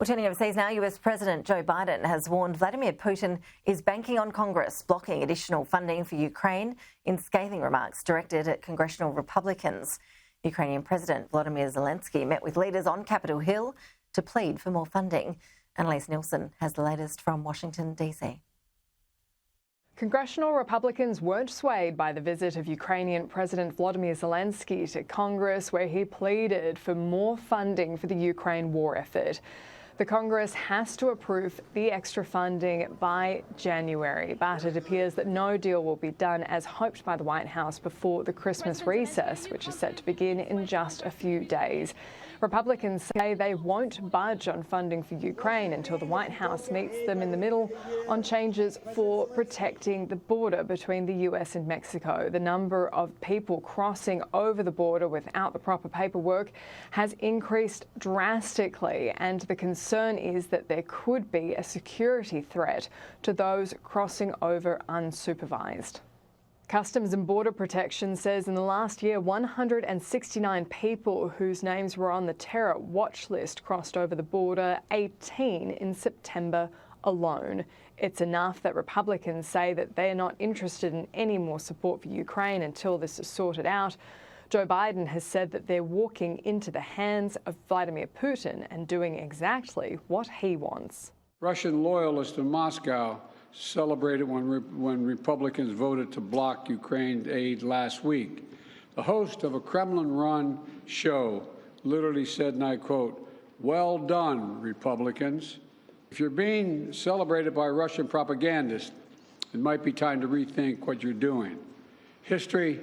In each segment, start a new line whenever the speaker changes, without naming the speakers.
Well, turning overseas now, US President Joe Biden has warned Vladimir Putin is banking on Congress blocking additional funding for Ukraine in scathing remarks directed at congressional Republicans. Ukrainian President Volodymyr Zelensky met with leaders on Capitol Hill to plead for more funding. Annalise Nielsen has the latest from Washington DC.
Congressional Republicans weren't swayed by the visit of Ukrainian President Volodymyr Zelensky to Congress, where he pleaded for more funding for the Ukraine war effort. The Congress has to approve the extra funding by January, but it appears that no deal will be done as hoped by the White House before the Christmas recess, which is set to begin in just a few days. Republicans say they won't budge on funding for Ukraine until the White House meets them in the middle on changes for protecting the border between the US and Mexico. The number of people crossing over the border without the proper paperwork has increased drastically, and the concern is that there could be a security threat to those crossing over unsupervised. Customs and Border Protection says in the last year, 169 people whose names were on the terror watch list crossed over the border, 18 in September alone. It's enough that Republicans say that they're not interested in any more support for Ukraine until this is sorted out. Joe Biden has said that they're walking into the hands of Vladimir Putin and doing exactly what he wants.
Russian loyalists in Moscow celebrated when Republicans voted to block Ukraine aid last week. The host of a Kremlin-run show literally said, and I quote, "Well done, Republicans." If you're being celebrated by Russian propagandists, it might be time to rethink what you're doing. History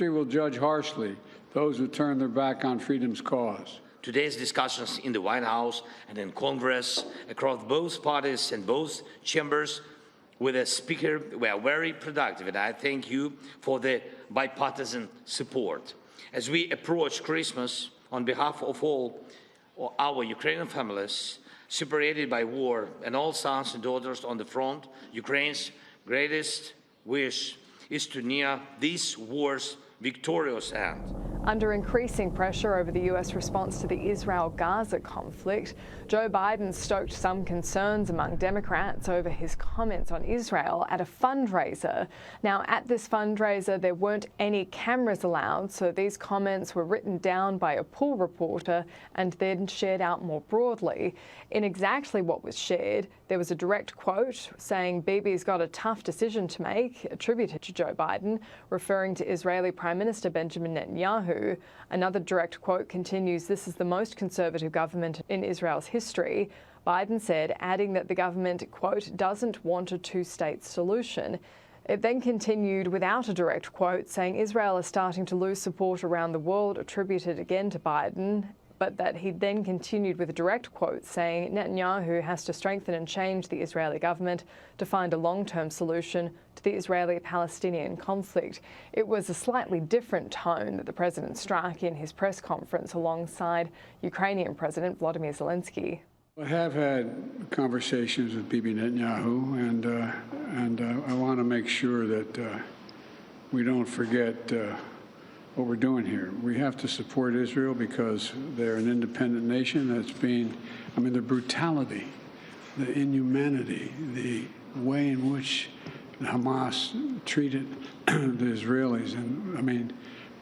will judge harshly those who turn their back on freedom's cause.
Today's discussions in the White House and in Congress, across both parties and both chambers, with the Speaker were very productive, and I thank you for the bipartisan support. As we approach Christmas, on behalf of all our Ukrainian families separated by war and all sons and daughters on the front, Ukraine's greatest wish is to near this war's victorious end.
Under increasing pressure over the US response to the Israel-Gaza conflict, Joe Biden stoked some concerns among Democrats over his comments on Israel at a fundraiser. Now, at this fundraiser, there weren't any cameras allowed, so these comments were written down by a pool reporter and then shared out more broadly. In exactly what was shared, there was a direct quote saying Bibi's got a tough decision to make, attributed to Joe Biden, referring to Israeli Prime Minister Benjamin Netanyahu. Another direct quote continues, "This is the most conservative government in Israel's history." Biden said, adding that the government, quote, "doesn't want a two-state solution." It then continued without a direct quote, saying Israel is starting to lose support around the world, attributed again to Biden, but that he then continued with a direct quote saying Netanyahu has to strengthen and change the Israeli government to find a long-term solution to the Israeli-Palestinian conflict. It was a slightly different tone that the president struck in his press conference alongside Ukrainian President Volodymyr Zelensky.
I have had conversations with Bibi Netanyahu, and I want to make sure that we don't forget what we're doing here. We have to support Israel because they're an independent nation that's the brutality, the inhumanity, the way in which Hamas treated the Israelis, and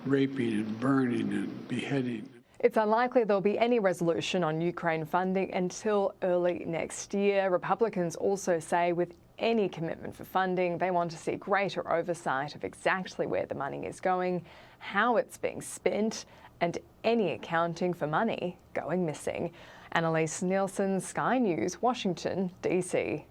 raping and burning and beheading.
It's unlikely there'll be any resolution on Ukraine funding until early next year. Republicans also say with any commitment for funding, they want to see greater oversight of exactly where the money is going, how it's being spent, and any accounting for money going missing. Annalise Nielsen, Sky News, Washington, DC.